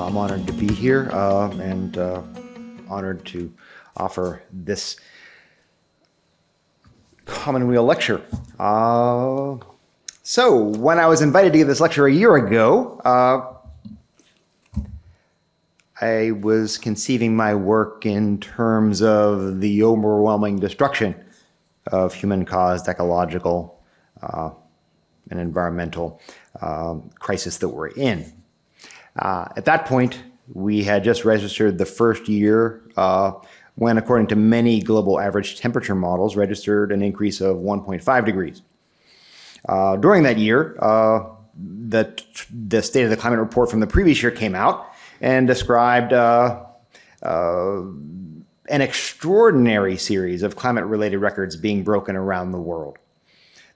I'm honored to be here and honored to offer this Commonweal lecture. So when I was invited to give this lecture a year ago, I was conceiving my work in terms of the overwhelming destruction of human-caused ecological and environmental crisis that we're in. At that point, we had just registered the first year when, according to many global average temperature models, registered an increase of 1.5 degrees. During that year, the State of the Climate report from the previous year came out and described an extraordinary series of climate-related records being broken around the world.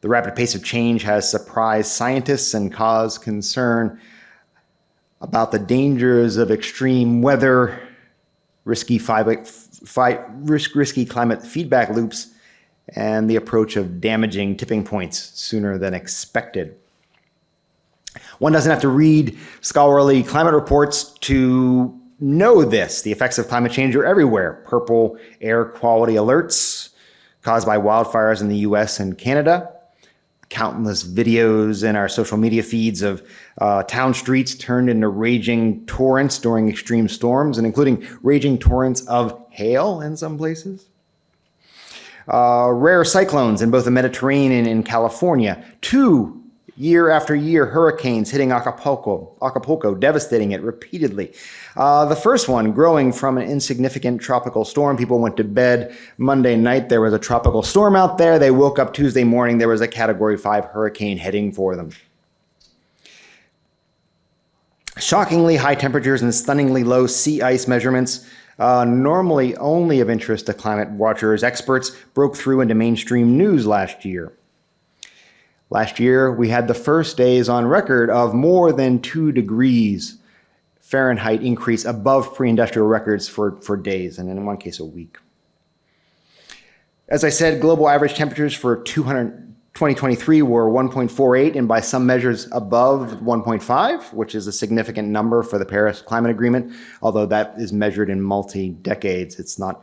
The rapid pace of change has surprised scientists and caused concern about the dangers of extreme weather, risky climate feedback loops, and the approach of damaging tipping points sooner than expected. One doesn't have to read scholarly climate reports to know this. The effects of climate change are everywhere. Purple air quality alerts caused by wildfires in the US and Canada. Countless videos in our social media feeds of town streets turned into raging torrents during extreme storms, and including raging torrents of hail in some places. Rare cyclones in both the Mediterranean and California. 2 year after year hurricanes hitting Acapulco, devastating it repeatedly. The first one growing from an insignificant tropical storm. People went to bed Monday night. There was a tropical storm out there. They woke up Tuesday morning. There was a Category 5 hurricane heading for them. Shockingly high temperatures and stunningly low sea ice measurements, normally only of interest to climate watchers, experts, broke through into mainstream news last year. Last year, we had the first days on record of more than 2 degrees Fahrenheit increase above pre-industrial records for days, and in one case, a week. As I said, global average temperatures for 2023 were 1.48, and by some measures above 1.5, which is a significant number for the Paris Climate Agreement, although that is measured in multi-decades. It's not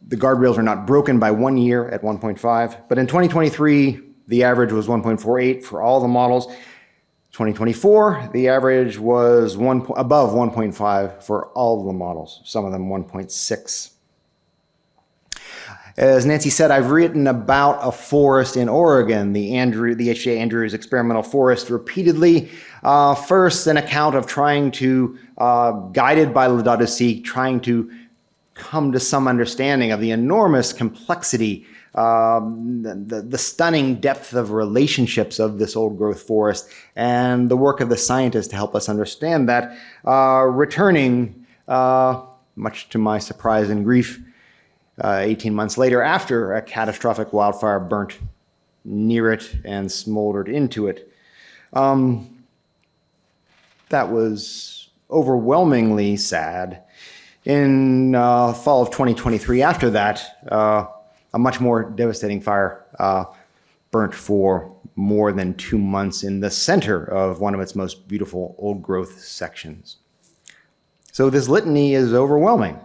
the guardrails are not broken by 1 year at 1.5, but in 2023, the average was 1.48 for all the models. 2024, the average was above 1.5 for all of the models, some of them 1.6. As Nancy said, I've written about a forest in Oregon, the H.J. Andrews Experimental Forest, repeatedly. First, an account of trying to, guided by Laudato Si', trying to come to some understanding of the enormous complexity, the stunning depth of relationships of this old growth forest, and the work of the scientists to help us understand that, returning, much to my surprise and grief, 18 months later after a catastrophic wildfire burnt near it and smoldered into it. That was overwhelmingly sad. In fall of 2023, after that, a much more devastating fire burnt for more than 2 months in the center of one of its most beautiful old growth sections. So this litany is overwhelming.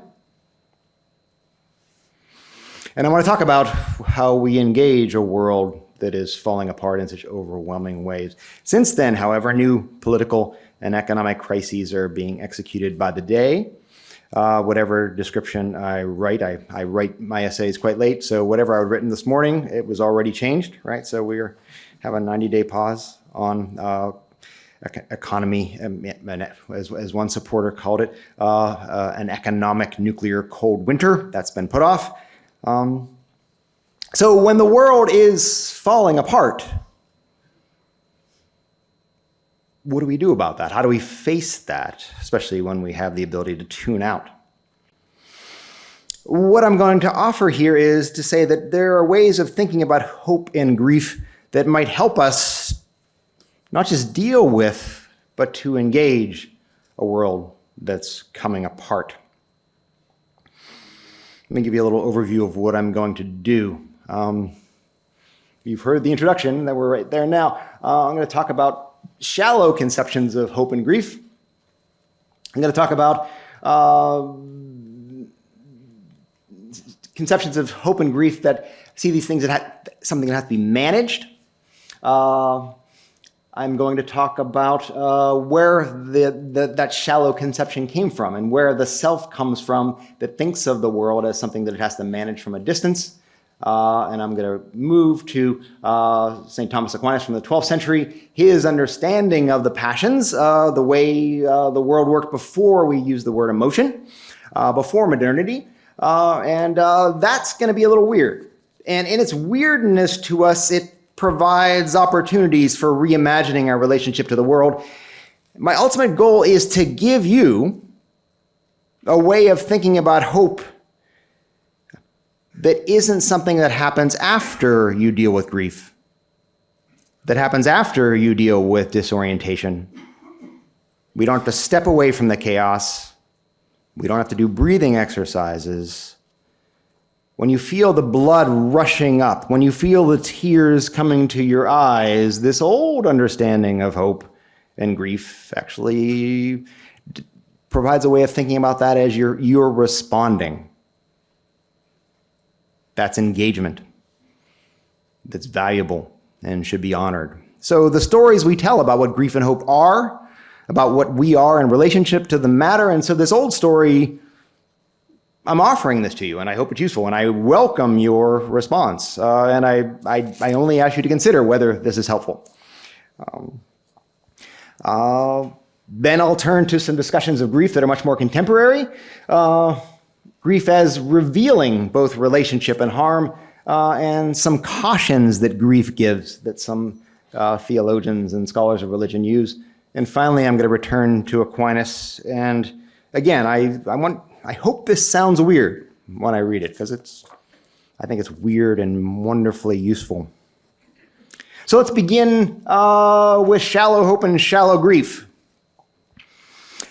And I want to talk about how we engage a world that is falling apart in such overwhelming ways. Since then, however, new political and economic crises are being executed by the day. Whatever description I write my essays quite late, so whatever I'd written this morning, it was already changed, right? So we have a 90-day pause on economy, as one supporter called it, an economic nuclear cold winter that's been put off. So when the world is falling apart, what do we do about that? How do we face that, especially when we have the ability to tune out? What I'm going to offer here is to say that there are ways of thinking about hope and grief that might help us not just deal with, but to engage a world that's coming apart. Let me give you a little overview of what I'm going to do. You've heard the introduction that we're right there now. I'm going to talk about shallow conceptions of hope and grief. I'm going to talk about conceptions of hope and grief that see these things that something that has to be managed. I'm going to talk about where that shallow conception came from and where the self comes from that thinks of the world as something that it has to manage from a distance. And I'm going to move to St. Thomas Aquinas from the 12th century, his understanding of the passions, the way the world worked before we used the word emotion, before modernity. And that's going to be a little weird. And in its weirdness to us, it provides opportunities for reimagining our relationship to the world. My ultimate goal is to give you a way of thinking about hope that isn't something that happens after you deal with grief, that happens after you deal with disorientation. We don't have to step away from the chaos. We don't have to do breathing exercises. When you feel the blood rushing up, when you feel the tears coming to your eyes, this old understanding of hope and grief actually provides a way of thinking about that as you're responding. That's engagement. That's valuable and should be honored. So the stories we tell about what grief and hope are, about what we are in relationship to the matter, and so this old story, I'm offering this to you, and I hope it's useful, and I welcome your response. And I only ask you to consider whether this is helpful. Then I'll turn to some discussions of grief that are much more contemporary. Grief as revealing both relationship and harm, and some cautions that grief gives that some theologians and scholars of religion use. And finally, I'm going to return to Aquinas. And again, I hope this sounds weird when I read it, because I think it's weird and wonderfully useful. So let's begin with shallow hope and shallow grief.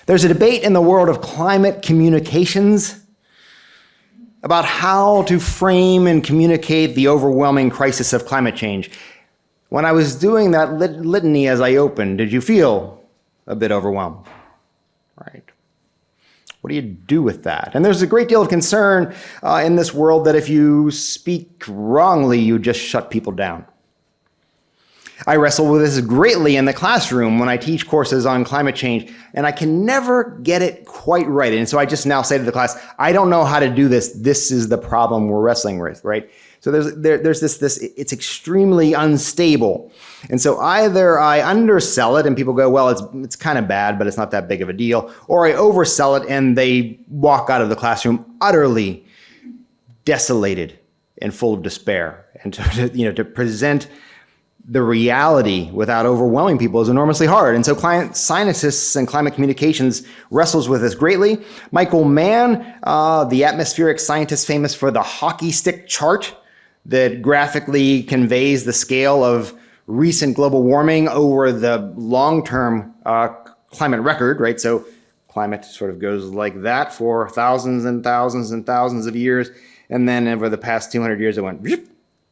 There's a debate in the world of climate communications about how to frame and communicate the overwhelming crisis of climate change. When I was doing that litany as I opened, did you feel a bit overwhelmed? Right. What do you do with that? And there's a great deal of concern in this world that if you speak wrongly, you just shut people down. I wrestle with this greatly in the classroom when I teach courses on climate change, and I can never get it quite right. And so I just now say to the class, I don't know how to do this. This is the problem we're wrestling with, right? So there's this, it's extremely unstable. And so either I undersell it and people go, well, it's kind of bad, but it's not that big of a deal. Or I oversell it and they walk out of the classroom utterly desolated and full of despair. And to present the reality without overwhelming people is enormously hard. And so scientists and climate communications wrestles with this greatly. Michael Mann, the atmospheric scientist famous for the hockey stick chart that graphically conveys the scale of recent global warming over the long-term climate record, right? So climate sort of goes like that for thousands and thousands and thousands of years. And then over the past 200 years, it went,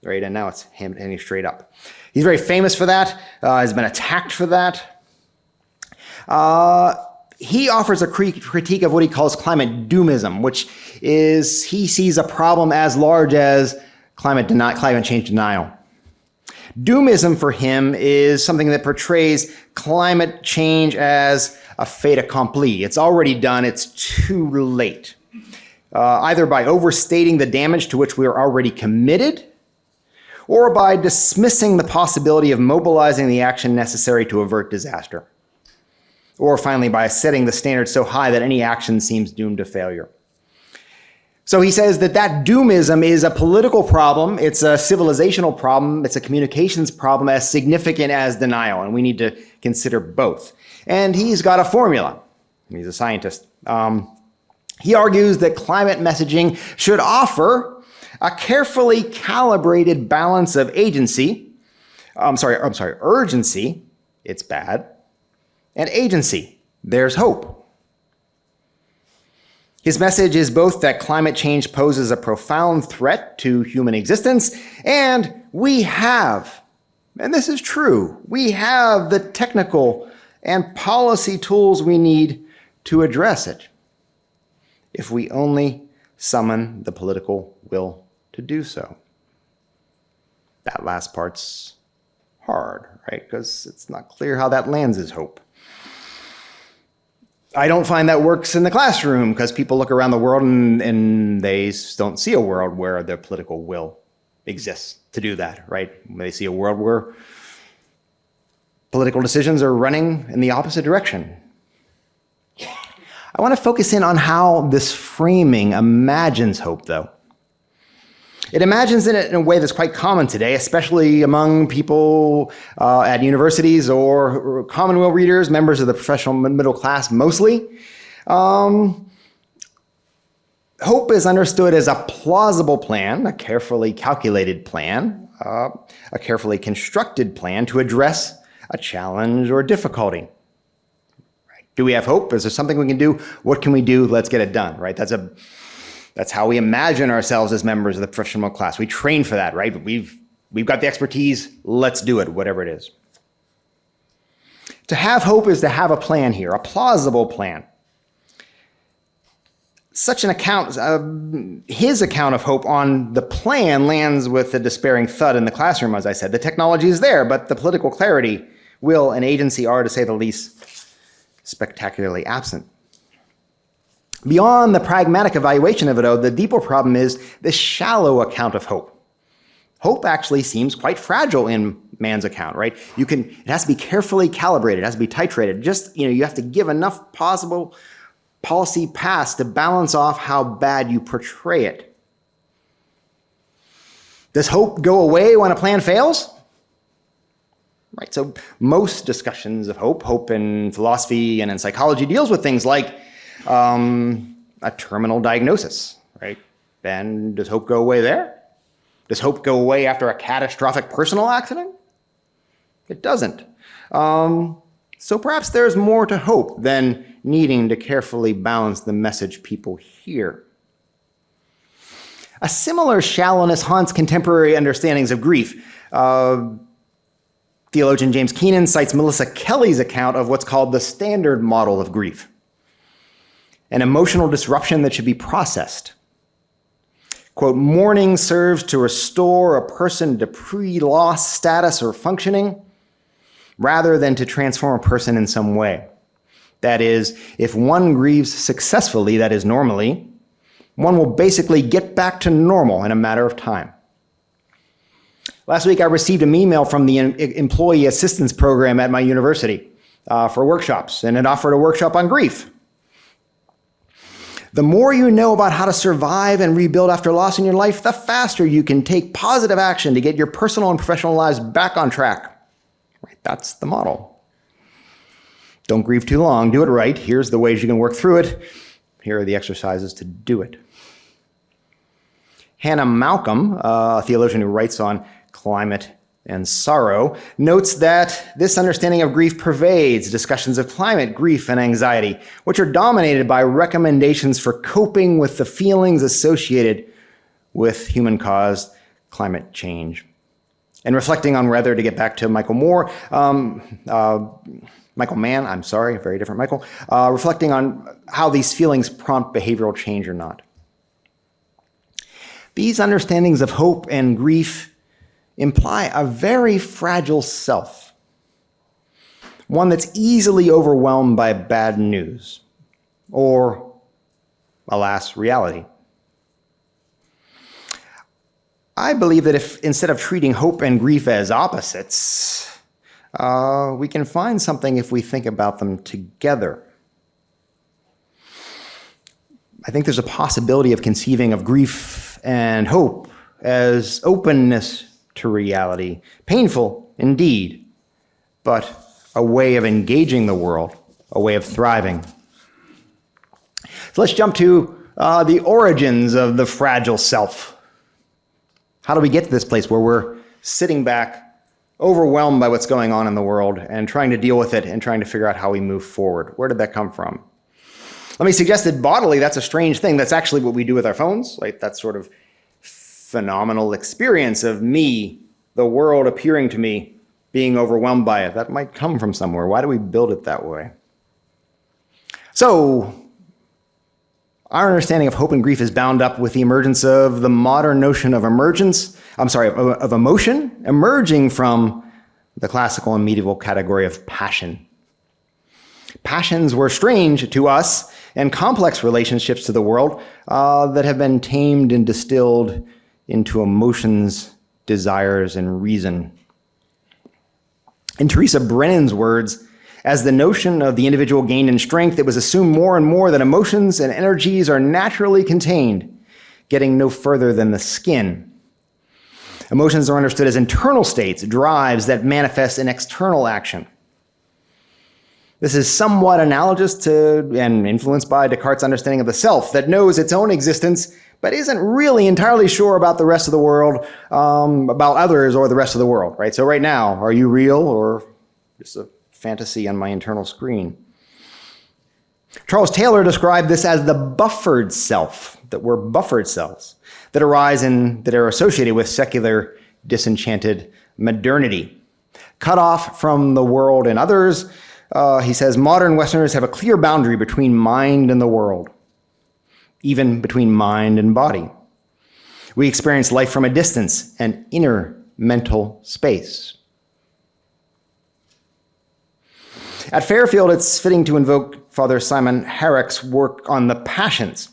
right? And now it's heading straight up. He's very famous for that, has been attacked for that. He offers a critique of what he calls climate doomism, which is he sees a problem as large as climate change denial. Doomism for him is something that portrays climate change as a fait accompli. It's already done, it's too late. Either by overstating the damage to which we are already committed, or by dismissing the possibility of mobilizing the action necessary to avert disaster. Or finally, by setting the standard so high that any action seems doomed to failure. So he says that doomism is a political problem, it's a civilizational problem, it's a communications problem as significant as denial, and we need to consider both. And he's got a formula. He's a scientist. He argues that climate messaging should offer a carefully calibrated balance of urgency, it's bad, and agency, there's hope. His message is both that climate change poses a profound threat to human existence, and we have And this is true. We have the technical and policy tools we need to address it, if we only summon the political will to do so. That last part's hard, right? Because it's not clear how that lands as hope. I don't find that works in the classroom because people look around the world and they don't see a world where the political will exists to do that, right? They see a world where political decisions are running in the opposite direction. I want to focus in on how this framing imagines hope, though. It imagines it in a way that's quite common today, especially among people at universities or Commonweal readers, members of the professional middle class mostly. Hope is understood as a plausible plan, a carefully calculated plan, a carefully constructed plan to address a challenge or difficulty. Right? Do we have hope? Is there something we can do? What can we do? Let's get it done, right? That's how we imagine ourselves as members of the professional middle class. We train for that, right? We've got the expertise. Let's do it, whatever it is. To have hope is to have a plan here, a plausible plan. Such an account, his account of hope on the plan lands with a despairing thud in the classroom, as I said. The technology is there, but the political clarity, will, and agency are, to say the least, spectacularly absent. Beyond the pragmatic evaluation of it, though, the deeper problem is the shallow account of hope. Hope actually seems quite fragile in man's account, right? It has to be carefully calibrated, it has to be titrated. You have to give enough possible policy pass to balance off how bad you portray it. Does hope go away when a plan fails? Right, so most discussions of hope in philosophy and in psychology deals with things like a terminal diagnosis, right? And does hope go away there? Does hope go away after a catastrophic personal accident? It doesn't. So perhaps there's more to hope than needing to carefully balance the message people hear. A similar shallowness haunts contemporary understandings of grief. Theologian James Keenan cites Melissa Kelly's account of what's called the standard model of grief, an emotional disruption that should be processed. Quote, mourning serves to restore a person to pre-loss status or functioning, rather than to transform a person in some way. That is, if one grieves successfully, that is normally, one will basically get back to normal in a matter of time. Last week, I received an email from the Employee Assistance Program at my university for workshops, and it offered a workshop on grief. The more you know about how to survive and rebuild after loss in your life, the faster you can take positive action to get your personal and professional lives back on track. Right, that's the model. Don't grieve too long. Do it right. Here's the ways you can work through it. Here are the exercises to do it. Hannah Malcolm, a theologian who writes on climate and sorrow, notes that this understanding of grief pervades discussions of climate, grief, and anxiety, which are dominated by recommendations for coping with the feelings associated with human-caused climate change. And reflecting on whether, to get back to Michael Mann, I'm sorry, a very different Michael, reflecting on how these feelings prompt behavioral change or not. These understandings of hope and grief imply a very fragile self, one that's easily overwhelmed by bad news, or, alas, reality. I believe that if, instead of treating hope and grief as opposites, we can find something if we think about them together. I think there's a possibility of conceiving of grief and hope as openness to reality, painful indeed, but a way of engaging the world, a way of thriving. So let's jump to the origins of the fragile self. How do we get to this place where we're sitting back, overwhelmed by what's going on in the world and trying to deal with it and trying to figure out how we move forward? Where did that come from? Let me suggest that bodily, that's a strange thing. That's actually what we do with our phones, like that sort of phenomenal experience of me, the world appearing to me being overwhelmed by it. That might come from somewhere. Why do we build it that way? So, our understanding of hope and grief is bound up with the emergence of the modern notion of of emotion emerging from the classical and medieval category of passion. Passions were strange to us and complex relationships to the world that have been tamed and distilled into emotions, desires, and reason. In Teresa Brennan's words, as the notion of the individual gained in strength, it was assumed more and more that emotions and energies are naturally contained, getting no further than the skin. Emotions are understood as internal states, drives that manifest in external action. This is somewhat analogous to and influenced by Descartes' understanding of the self that knows its own existence, but isn't really entirely sure about the rest of the world, about others or the rest of the world, right? So right now, are you real or just a fantasy on my internal screen? Charles Taylor described this as the buffered self, that we're buffered cells that arise and that are associated with secular, disenchanted modernity. Cut off from the world and others, he says, modern Westerners have a clear boundary between mind and the world, even between mind and body. We experience life from a distance, an inner mental space. At Fairfield, it's fitting to invoke Father Simon Herrick's work on the passions.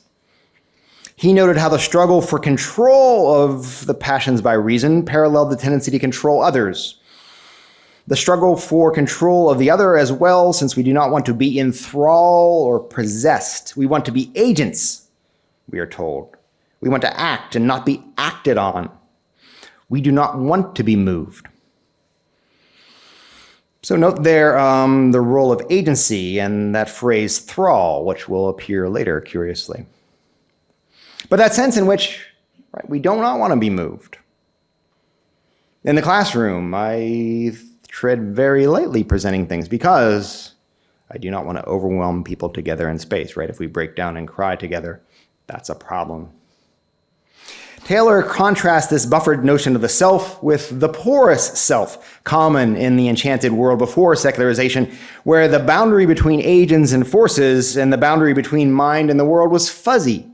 He noted how the struggle for control of the passions by reason paralleled the tendency to control others. The struggle for control of the other as well, since we do not want to be in thrall or possessed. We want to be agents, we are told. We want to act and not be acted on. We do not want to be moved. So note there the role of agency and that phrase thrall, which will appear later, curiously. But that sense in which we do not want to be moved. In the classroom, I tread very lightly presenting things because I do not want to overwhelm people together in space, right? If we break down and cry together, that's a problem. Taylor contrasts this buffered notion of the self with the porous self, common in the enchanted world before secularization, where the boundary between agents and forces and the boundary between mind and the world was fuzzy.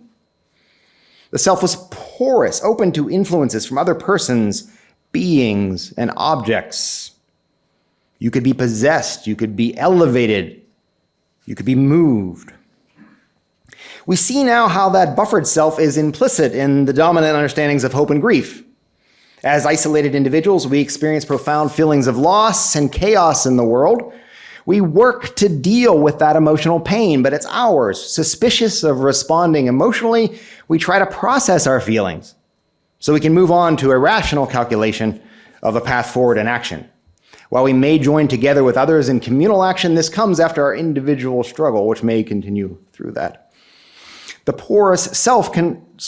The self was porous, open to influences from other persons, beings, and objects. You could be possessed, you could be elevated, you could be moved. We see now how that buffered self is implicit in the dominant understandings of hope and grief. As isolated individuals, we experience profound feelings of loss and chaos in the world. We work to deal with that emotional pain, but it's ours. Suspicious of responding emotionally, we try to process our feelings so we can move on to a rational calculation of a path forward in action. While we may join together with others in communal action, this comes after our individual struggle, which may continue through that. The porous self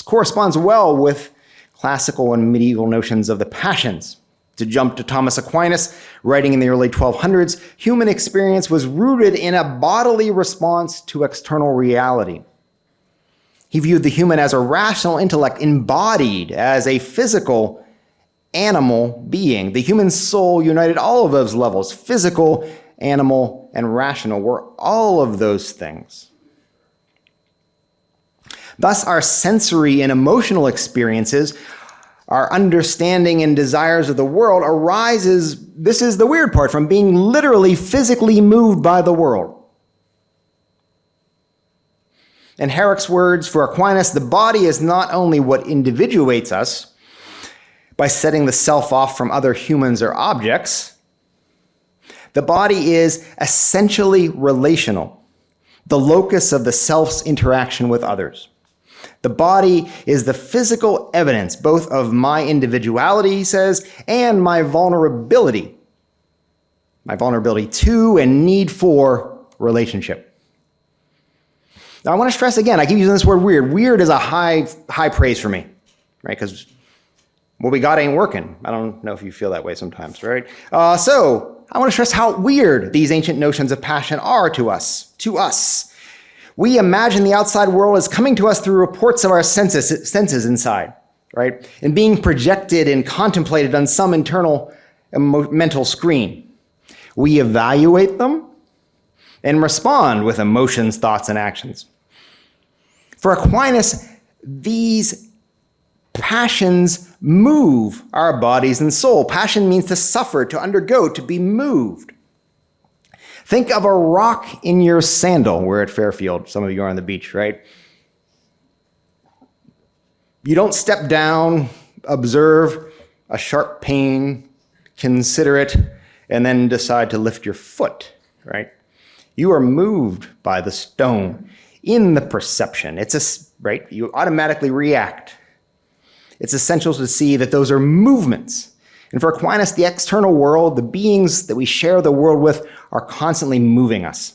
corresponds well with classical and medieval notions of the passions. To jump to Thomas Aquinas, writing in the early 1200s, human experience was rooted in a bodily response to external reality. He viewed the human as a rational intellect embodied as a physical animal being. The human soul united all of those levels, physical, animal, and rational, were all of those things. Thus, our sensory and emotional experiences, our understanding and desires of the world arises, this is the weird part, from being literally physically moved by the world. In Herrick's words, for Aquinas, the body is not only what individuates us by setting the self off from other humans or objects, the body is essentially relational, the locus of the self's interaction with others. The body is the physical evidence both of my individuality, he says, and my vulnerability to and need for relationship. Now, I want to stress again, I keep using this word weird. Weird is a high praise for me, right? Because what we got ain't working. I don't know if you feel that way sometimes, right? So I want to stress how weird these ancient notions of passion are to us. We imagine the outside world as coming to us through reports of our senses inside, right? And being projected and contemplated on some internal mental screen. We evaluate them and respond with emotions, thoughts, and actions. For Aquinas, these passions move our bodies and soul. Passion means to suffer, to undergo, to be moved. Think of a rock in your sandal. We're at Fairfield. Some of you are on the beach, right? You don't step down, observe a sharp pain, consider it, and then decide to lift your foot, right? You are moved by the stone in the perception. Right? You automatically react. It's essential to see that those are movements. And for Aquinas, the external world, the beings that we share the world with, are constantly moving us.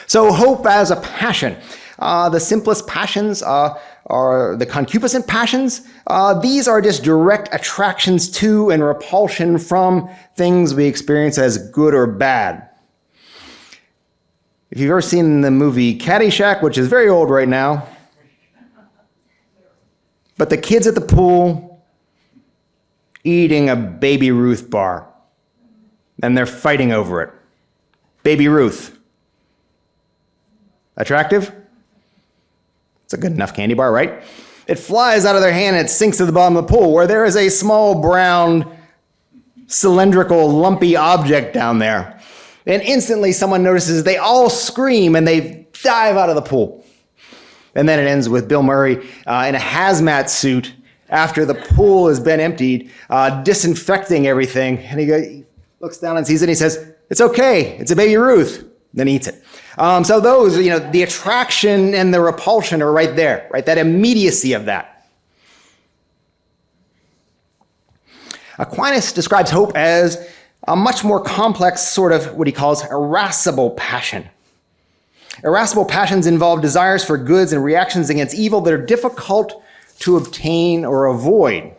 So hope as a passion. The simplest passions are the concupiscent passions. These are just direct attractions to and repulsion from things we experience as good or bad. If you've ever seen the movie Caddyshack, which is very old right now, but the kids at the pool eating a Baby Ruth bar, and they're fighting over it. Baby Ruth. Attractive? It's a good enough candy bar, right? It flies out of their hand and it sinks to the bottom of the pool where there is a small brown cylindrical lumpy object down there. And instantly someone notices, they all scream and they dive out of the pool. And then it ends with Bill Murray in a hazmat suit after the pool has been emptied, disinfecting everything. And he looks down and sees it and he says, "It's okay, it's a Baby Ruth." Then he eats it. So those, the attraction and the repulsion are right there, right? That immediacy of that. Aquinas describes hope as a much more complex sort of what he calls irascible passion. Irascible passions involve desires for goods and reactions against evil that are difficult to obtain or avoid.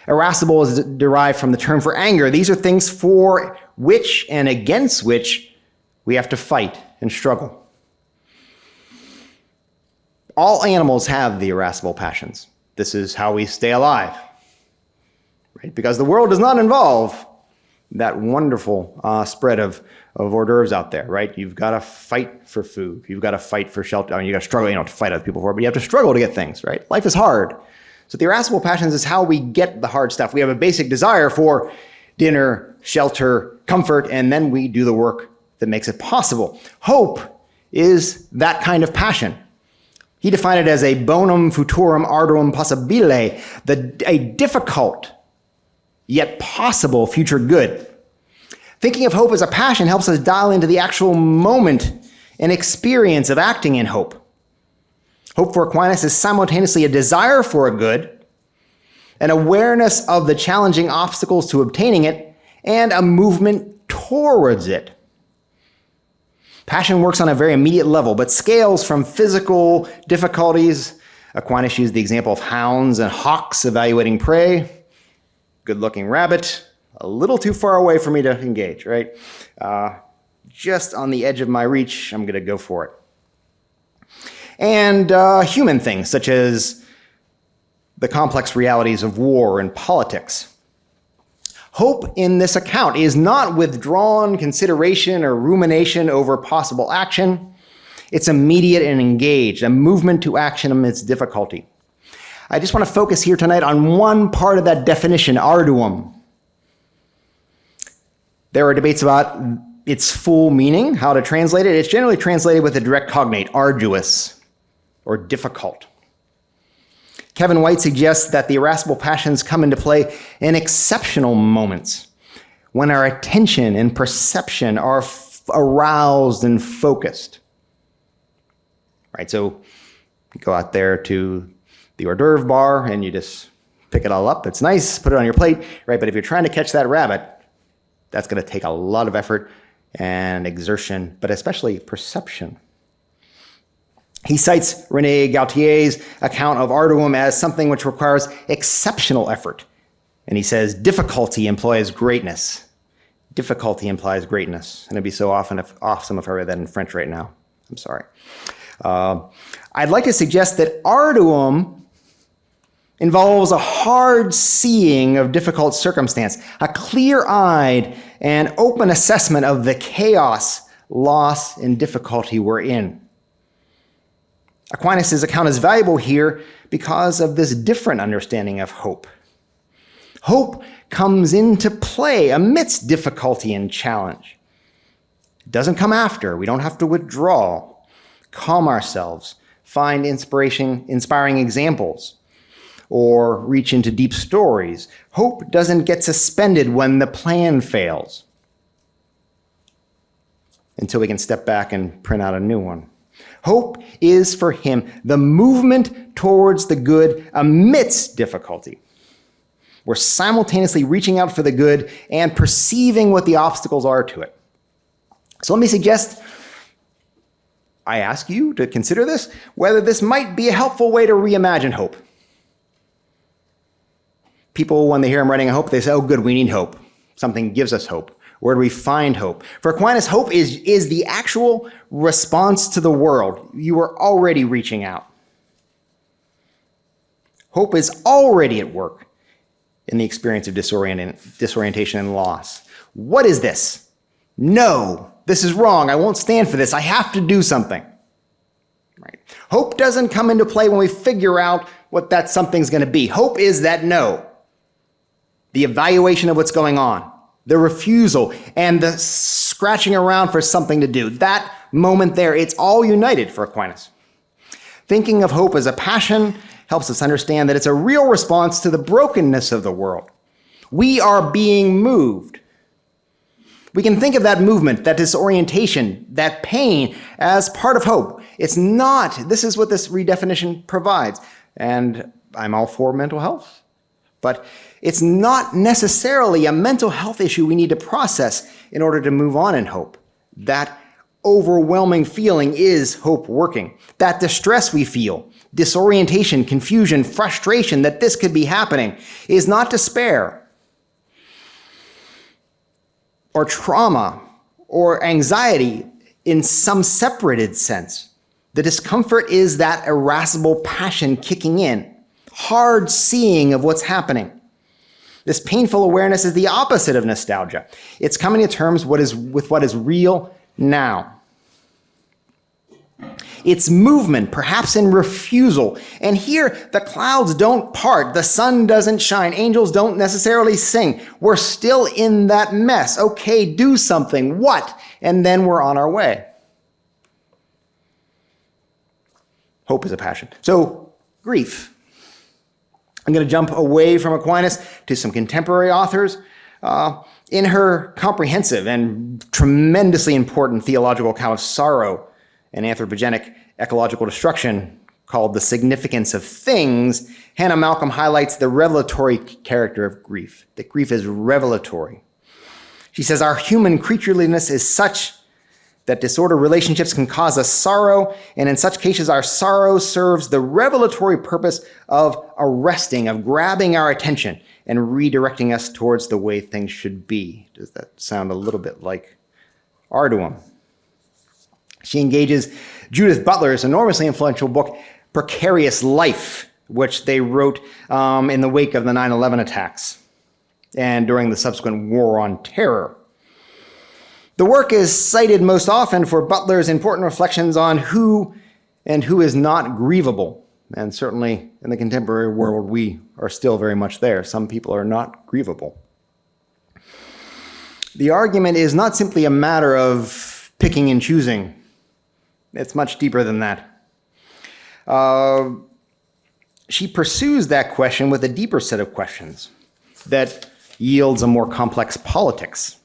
Irascible is derived from the term for anger. These are things for which and against which we have to fight and struggle. All animals have the irascible passions. This is how we stay alive, right? Because the world does not involve that wonderful spread of hors d'oeuvres out there, right? You've got to fight for food. You've got to fight for shelter. I mean, you got to struggle, to fight other people for it, but you have to struggle to get things, right? Life is hard. So the irascible passions is how we get the hard stuff. We have a basic desire for dinner, shelter, comfort, and then we do the work that makes it possible. Hope is that kind of passion. He defined it as a bonum futurum arduum possibile, a difficult yet possible future good. Thinking of hope as a passion helps us dial into the actual moment and experience of acting in hope. Hope for Aquinas is simultaneously a desire for a good, an awareness of the challenging obstacles to obtaining it, and a movement towards it. Passion works on a very immediate level, but scales from physical difficulties. Aquinas used the example of hounds and hawks evaluating prey. Good-looking rabbit, a little too far away for me to engage, right? Just on the edge of my reach, I'm going to go for it. And human things, such as the complex realities of war and politics. Hope in this account is not withdrawn consideration or rumination over possible action. It's immediate and engaged, a movement to action amidst difficulty. I just want to focus here tonight on one part of that definition, arduum. There are debates about its full meaning, how to translate it. It's generally translated with a direct cognate, arduous or difficult. Kevin White suggests that the irascible passions come into play in exceptional moments when our attention and perception are aroused and focused. Right, so you go out there to the hors d'oeuvre bar and you just pick it all up. It's nice, put it on your plate, right? But if you're trying to catch that rabbit, that's going to take a lot of effort and exertion, but especially perception. He cites René Gautier's account of arduum as something which requires exceptional effort. And he says, difficulty implies greatness. Difficulty implies greatness. And it'd be so awesome if I read that in French right now. I'm sorry. I'd like to suggest that arduum involves a hard seeing of difficult circumstance, a clear-eyed and open assessment of the chaos, loss, and difficulty we're in. Aquinas' account is valuable here because of this different understanding of hope. Hope comes into play amidst difficulty and challenge. It doesn't come after. We don't have to withdraw, calm ourselves, find inspiring examples, or reach into deep stories. Hope doesn't get suspended when the plan fails until we can step back and print out a new one. Hope is for him the movement towards the good amidst difficulty. We're simultaneously reaching out for the good and perceiving what the obstacles are to it. So let me suggest, I ask you to consider this, whether this might be a helpful way to reimagine hope. People, when they hear I'm writing a hope, they say, oh good, we need hope. Something gives us hope. Where do we find hope? For Aquinas, hope is the actual response to the world. You are already reaching out. Hope is already at work in the experience of disorientation and loss. What is this? No, this is wrong. I won't stand for this. I have to do something. Right? Hope doesn't come into play when we figure out what that something's going to be. Hope is that no. The evaluation of what's going on. The refusal and the scratching around for something to do. That moment there, it's all united for Aquinas. Thinking of hope as a passion helps us understand that it's a real response to the brokenness of the world. We are being moved. We can think of that movement, that disorientation, that pain as part of hope. It's not, this is what this redefinition provides. And I'm all for mental health. But it's not necessarily a mental health issue we need to process in order to move on in hope. That overwhelming feeling is hope working. That distress we feel, disorientation, confusion, frustration that this could be happening is not despair or trauma or anxiety in some separated sense. The discomfort is that irascible passion kicking in, hard seeing of what's happening. This painful awareness is the opposite of nostalgia. It's coming to terms with what is real now. It's movement, perhaps in refusal. And here, the clouds don't part, the sun doesn't shine, angels don't necessarily sing. We're still in that mess. Okay, do something. What? And then we're on our way. Hope is a passion. So, grief. I'm going to jump away from Aquinas to some contemporary authors. In her comprehensive and tremendously important theological account of sorrow and anthropogenic ecological destruction called The Significance of Things, Hannah Malcolm highlights the revelatory character of grief, that grief is revelatory. She says, our human creatureliness is such that disordered relationships can cause us sorrow, and in such cases, our sorrow serves the revelatory purpose of arresting, of grabbing our attention and redirecting us towards the way things should be. Does that sound a little bit like Arduum? She engages Judith Butler's enormously influential book, Precarious Life, which they wrote in the wake of the 9/11 attacks and during the subsequent War on Terror. The work is cited most often for Butler's important reflections on who and who is not grievable. And certainly in the contemporary world, we are still very much there. Some people are not grievable. The argument is not simply a matter of picking and choosing. It's much deeper than that. She pursues that question with a deeper set of questions that yields a more complex politics.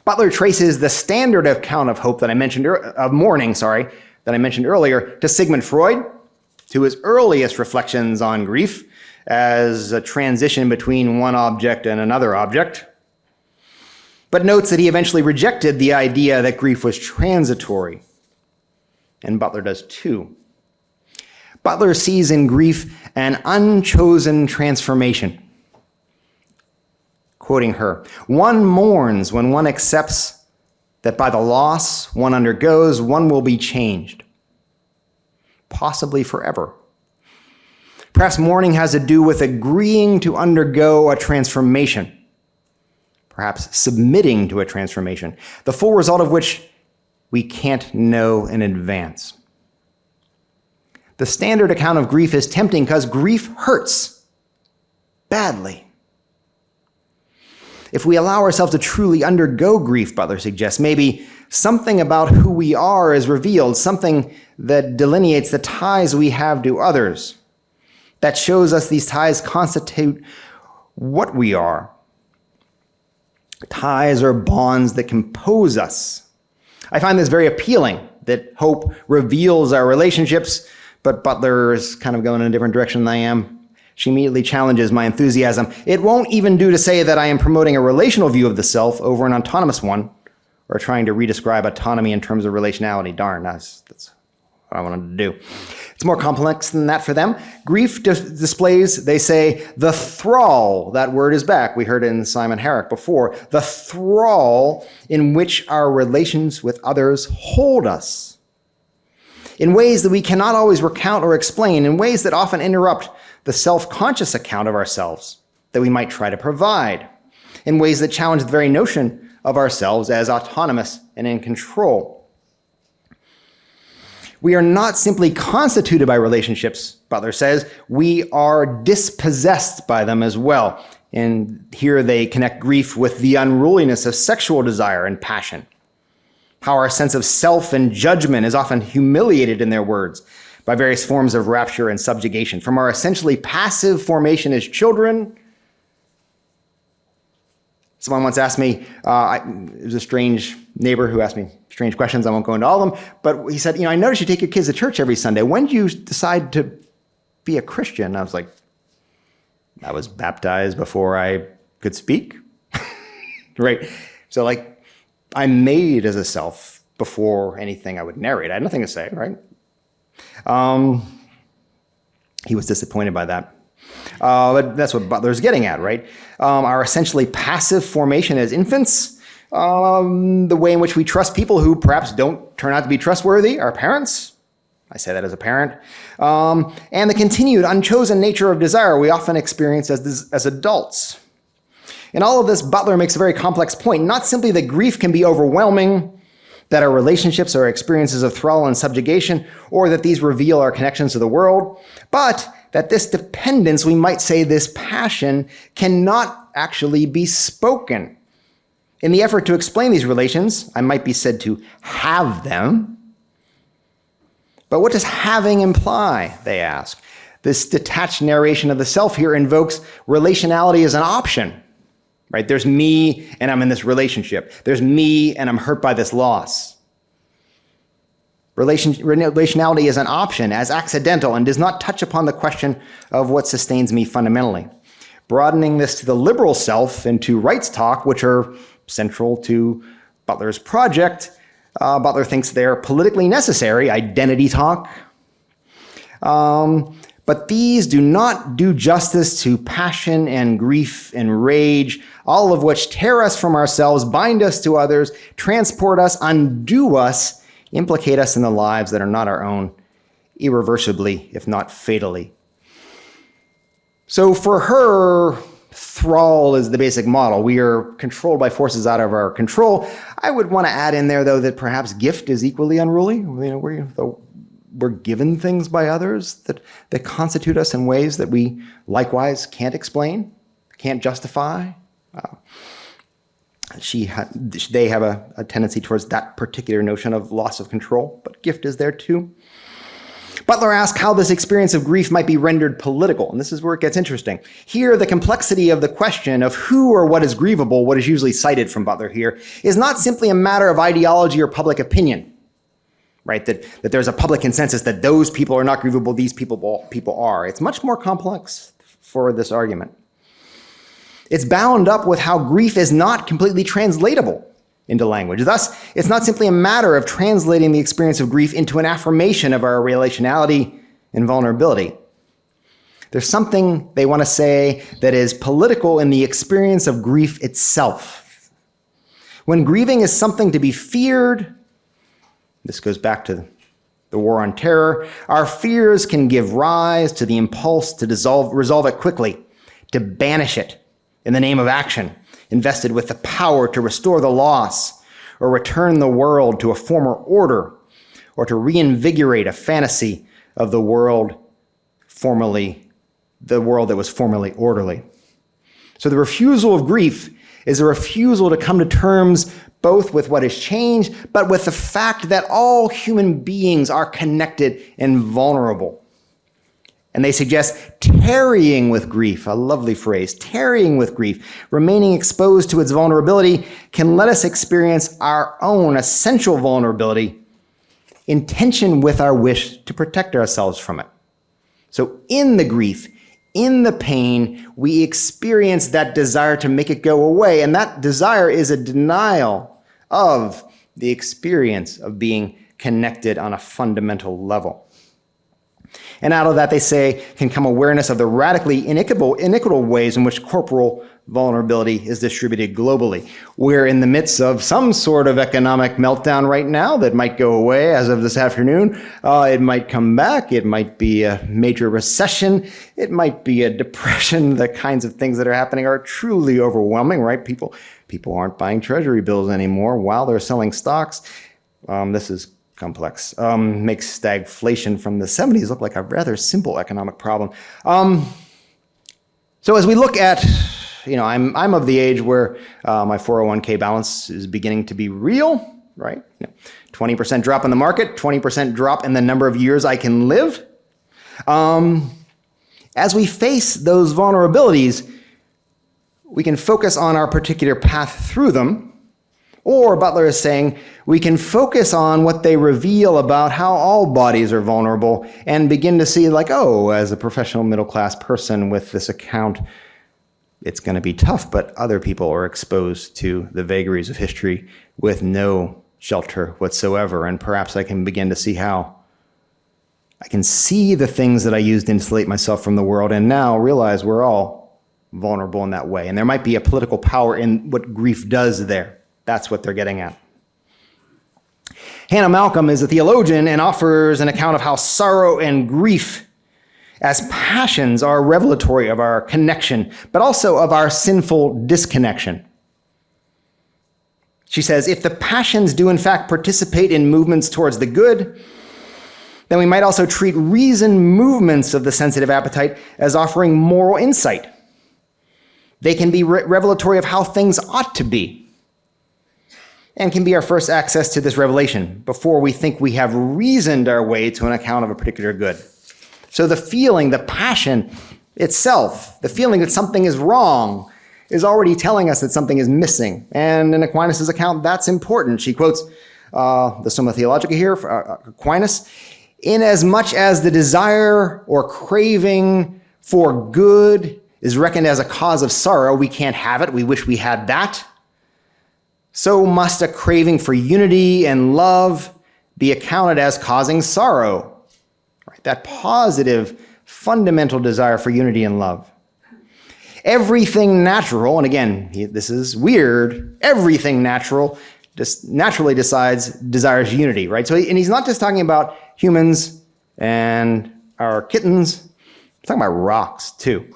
Butler traces the standard account of hope that I mentioned, of mourning, that I mentioned earlier, to Sigmund Freud, to his earliest reflections on grief as a transition between one object and another object, but notes that he eventually rejected the idea that grief was transitory, and Butler does too. Butler sees in grief an unchosen transformation. Quoting her, one mourns when one accepts that by the loss one undergoes, one will be changed, possibly forever. Perhaps mourning has to do with agreeing to undergo a transformation, perhaps submitting to a transformation, the full result of which we can't know in advance. The standard account of grief is tempting because grief hurts badly. If we allow ourselves to truly undergo grief, Butler suggests, maybe something about who we are is revealed, something that delineates the ties we have to others, that shows us these ties constitute what we are. Ties are bonds that compose us. I find this very appealing, that hope reveals our relationships, but Butler is kind of going in a different direction than I am. She immediately challenges my enthusiasm. It won't even do to say that I am promoting a relational view of the self over an autonomous one, or trying to redescribe autonomy in terms of relationality. Darn, that's what I wanted to do. It's more complex than that for them. Grief displays, they say, the thrall. That word is back. We heard it in Simon Herrick before. The thrall in which our relations with others hold us, in ways that we cannot always recount or explain, in ways that often interrupt the self-conscious account of ourselves that we might try to provide, in ways that challenge the very notion of ourselves as autonomous and in control. We are not simply constituted by relationships, Butler says, we are dispossessed by them as well. And here they connect grief with the unruliness of sexual desire and passion. How our sense of self and judgment is often humiliated, in their words, by various forms of rapture and subjugation. From our essentially passive formation as children. Someone once asked me, it was a strange neighbor who asked me strange questions. I won't go into all of them, but he said, I noticed you take your kids to church every Sunday. When did you decide to be a Christian? I was like, I was baptized before I could speak. Right? So I'm made as a self before anything I would narrate. I had nothing to say, right? He was disappointed by that. But that's what Butler's getting at, right? Our essentially passive formation as infants, the way in which we trust people who perhaps don't turn out to be trustworthy, our parents. I say that as a parent. And the continued unchosen nature of desire we often experience as adults. In all of this, Butler makes a very complex point, not simply that grief can be overwhelming, that our relationships are experiences of thrall and subjugation, or that these reveal our connections to the world, but that this dependence, we might say this passion, cannot actually be spoken. In the effort to explain these relations, I might be said to have them. But what does having imply, they ask? This detached narration of the self here invokes relationality as an option. Right? There's me and I'm in this relationship. There's me and I'm hurt by this loss. Relationality is an option, as accidental, and does not touch upon the question of what sustains me fundamentally. Broadening this to the liberal self and to rights talk, which are central to Butler's project, Butler thinks they're politically necessary, identity talk. But these do not do justice to passion and grief and rage, all of which tear us from ourselves, bind us to others, transport us, undo us, implicate us in the lives that are not our own, irreversibly, if not fatally. So for her, thrall is the basic model. We are controlled by forces out of our control. I would want to add in there, though, that perhaps gift is equally unruly. We're given things by others that constitute us in ways that we likewise can't explain, can't justify. They have a tendency towards that particular notion of loss of control, but gift is there too. Butler asks how this experience of grief might be rendered political, and this is where it gets interesting. Here, the complexity of the question of who or what is grievable, what is usually cited from Butler here, is not simply a matter of ideology or public opinion. Right? That there's a public consensus that those people are not grievable, these people are. It's much more complex for this argument. It's bound up with how grief is not completely translatable into language. Thus, it's not simply a matter of translating the experience of grief into an affirmation of our relationality and vulnerability. There's something they want to say that is political in the experience of grief itself. When grieving is something to be feared, this goes back to the war on terror, our fears can give rise to the impulse to resolve it quickly, to banish it in the name of action, invested with the power to restore the loss or return the world to a former order, or to reinvigorate a fantasy of the world that was formerly orderly. So the refusal of grief is a refusal to come to terms both with what has changed, but with the fact that all human beings are connected and vulnerable. And they suggest tarrying with grief, a lovely phrase, tarrying with grief, remaining exposed to its vulnerability can let us experience our own essential vulnerability in tension with our wish to protect ourselves from it. So in the grief, in the pain, we experience that desire to make it go away. And that desire is a denial of the experience of being connected on a fundamental level. And out of that, they say, can come awareness of the radically inequitable ways in which corporal vulnerability is distributed globally. We're in the midst of some sort of economic meltdown right now that might go away as of this afternoon. It might come back. It might be a major recession. It might be a depression. The kinds of things that are happening are truly overwhelming, right? People aren't buying treasury bills anymore while they're selling stocks. This is complex. Makes stagflation from the 70s look like a rather simple economic problem. So as we look at, I'm of the age where my 401k balance is beginning to be real, right? 20% drop in the market, 20% drop in the number of years I can live. As we face those vulnerabilities, we can focus on our particular path through them. Or Butler is saying, we can focus on what they reveal about how all bodies are vulnerable and begin to see as a professional middle-class person with this account, it's going to be tough, but other people are exposed to the vagaries of history with no shelter whatsoever. And perhaps I can begin to see how I can see the things that I used to insulate myself from the world and now realize we're all vulnerable in that way. And there might be a political power in what grief does there. That's what they're getting at. Hannah Malcolm is a theologian and offers an account of how sorrow and grief as passions are revelatory of our connection, but also of our sinful disconnection. She says, if the passions do in fact participate in movements towards the good, then we might also treat reasoned movements of the sensitive appetite as offering moral insight. They can be revelatory of how things ought to be, and can be our first access to this revelation before we think we have reasoned our way to an account of a particular good. So the feeling, the passion itself, the feeling that something is wrong, is already telling us that something is missing. And in Aquinas' account, that's important. She quotes the Summa Theologica here, Aquinas, inasmuch as the desire or craving for good is reckoned as a cause of sorrow, we can't have it, we wish we had that. So must a craving for unity and love be accounted as causing sorrow. Right? That positive, fundamental desire for unity and love. Everything natural, and again, this is weird, everything natural just naturally desires unity, right? So, and he's not just talking about humans and our kittens, he's talking about rocks too.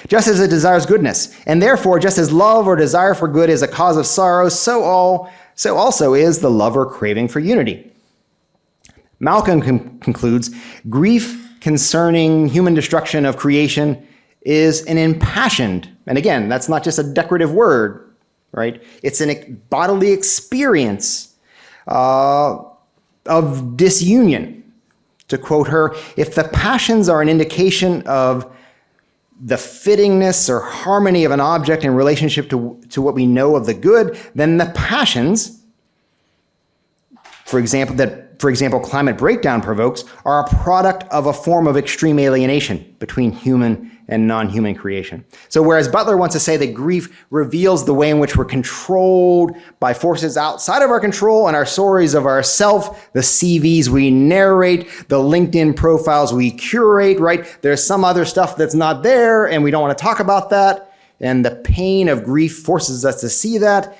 Just as it desires goodness, and therefore, just as love or desire for good is a cause of sorrow, so also is the love or craving for unity. Malcolm concludes, grief concerning human destruction of creation is an impassioned, and again, that's not just a decorative word, right? It's a bodily experience of disunion. To quote her, if the passions are an indication of the fittingness or harmony of an object in relationship to what we know of the good, then the passions, for example, climate breakdown provokes, are a product of a form of extreme alienation between human and non-human creation. So whereas Butler wants to say that grief reveals the way in which we're controlled by forces outside of our control and our stories of ourself, the CVs we narrate, the LinkedIn profiles we curate, right? There's some other stuff that's not there and we don't want to talk about that. And the pain of grief forces us to see that.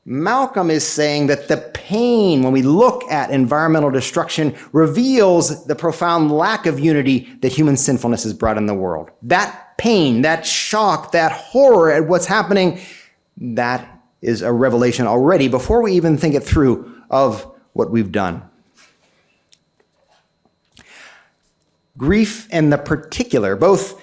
Malcolm is saying that the pain, when we look at environmental destruction, reveals the profound lack of unity that human sinfulness has brought in the world. That pain, that shock, that horror at what's happening, that is a revelation already before we even think it through of what we've done. Grief and the particular, both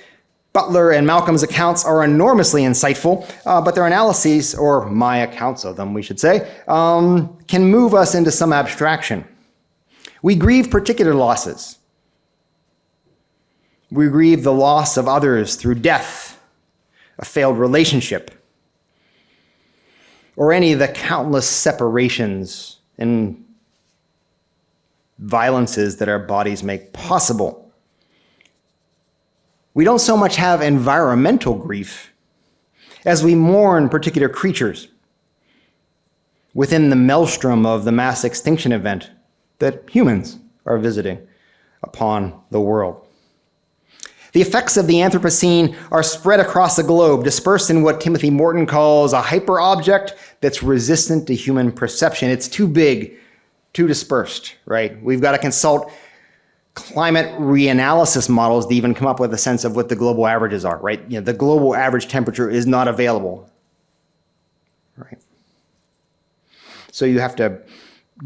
Butler and Malcolm's accounts are enormously insightful, but their analyses, or my accounts of them, we should say, can move us into some abstraction. We grieve particular losses. We grieve the loss of others through death, a failed relationship, or any of the countless separations and violences that our bodies make possible. We don't so much have environmental grief as we mourn particular creatures within the maelstrom of the mass extinction event that humans are visiting upon the world. The effects of the Anthropocene are spread across the globe, dispersed in what Timothy Morton calls a hyperobject that's resistant to human perception. It's too big, too dispersed, right? We've got to consult climate reanalysis models to even come up with a sense of what the global averages are, right? You know, the global average temperature is not available, right? So you have to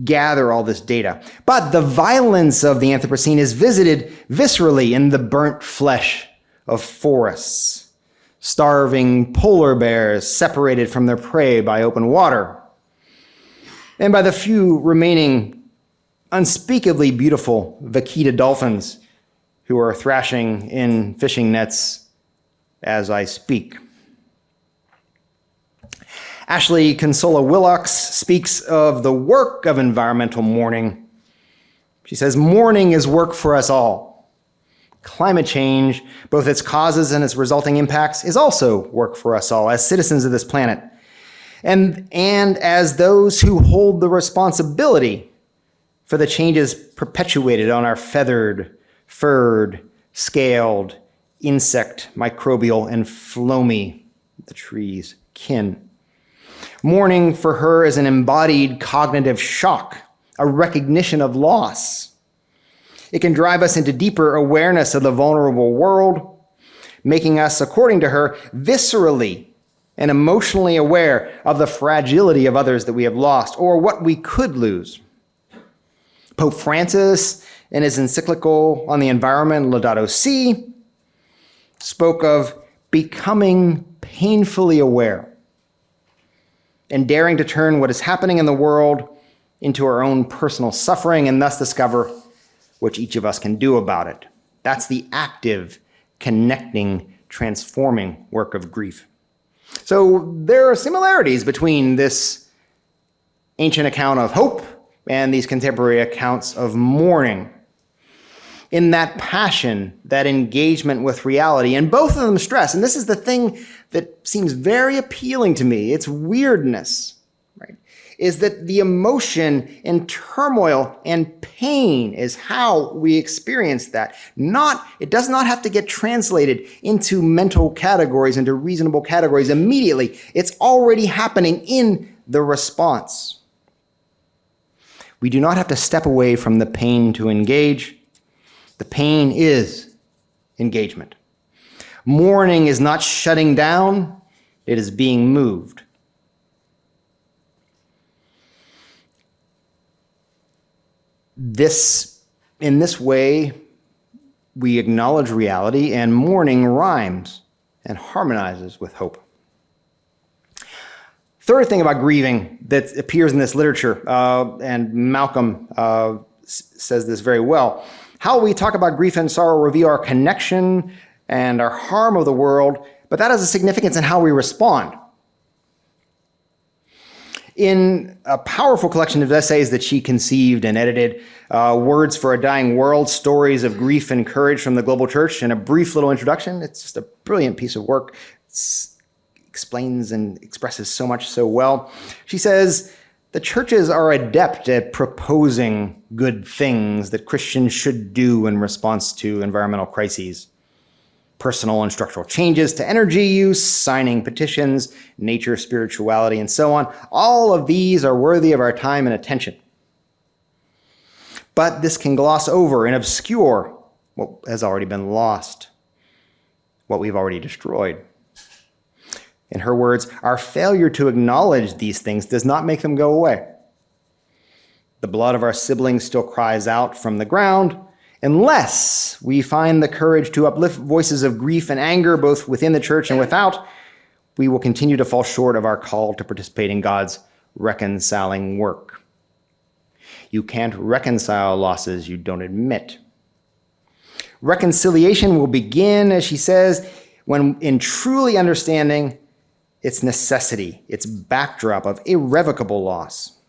gather all this data. But the violence of the Anthropocene is visited viscerally in the burnt flesh of forests, starving polar bears separated from their prey by open water, and by the few remaining unspeakably beautiful vaquita dolphins who are thrashing in fishing nets as I speak. Ashley Consola Willocks speaks of the work of environmental mourning. She says, mourning is work for us all. Climate change, both its causes and its resulting impacts, is also work for us all as citizens of this planet. And as those who hold the responsibility for the changes perpetuated on our feathered, furred, scaled, insect, microbial, and phloemy, the trees, kin. Mourning for her is an embodied cognitive shock, a recognition of loss. It can drive us into deeper awareness of the vulnerable world, making us, according to her, viscerally and emotionally aware of the fragility of others that we have lost or what we could lose. Pope Francis, in his encyclical on the environment, Laudato Si', spoke of becoming painfully aware and daring to turn what is happening in the world into our own personal suffering and thus discover what each of us can do about it. That's the active, connecting, transforming work of grief. So there are similarities between this ancient account of hope and these contemporary accounts of mourning, in that passion, that engagement with reality. And both of them stress, and this is the thing that seems very appealing to me, its weirdness, right? Is that the emotion and turmoil and pain is how we experience that. It does not have to get translated into mental categories, into reasonable categories immediately. It's already happening in the response. We do not have to step away from the pain to engage. The pain is engagement. Mourning is not shutting down, it is being moved. In this way, we acknowledge reality, and mourning rhymes and harmonizes with hope. Third thing about grieving that appears in this literature, and Malcolm says this very well, how we talk about grief and sorrow reveal our connection and our harm of the world, but that has a significance in how we respond. In a powerful collection of essays that she conceived and edited, Words for a Dying World, Stories of Grief and Courage from the Global Church, and a brief little introduction, it's just a brilliant piece of work. It explains and expresses so much so well. She says, the churches are adept at proposing good things that Christians should do in response to environmental crises. personal and structural changes to energy use, signing petitions, nature, spirituality, and so on. All of these are worthy of our time and attention. But this can gloss over and obscure what has already been lost, what we've already destroyed. In her words, our failure to acknowledge these things does not make them go away. The blood of our siblings still cries out from the ground unless we find the courage to uplift voices of grief and anger both within the church and without. We will continue to fall short of our call to participate in God's reconciling work. You can't reconcile losses you don't admit. Reconciliation will begin, as she says, when in truly understanding its necessity, its backdrop of irrevocable loss.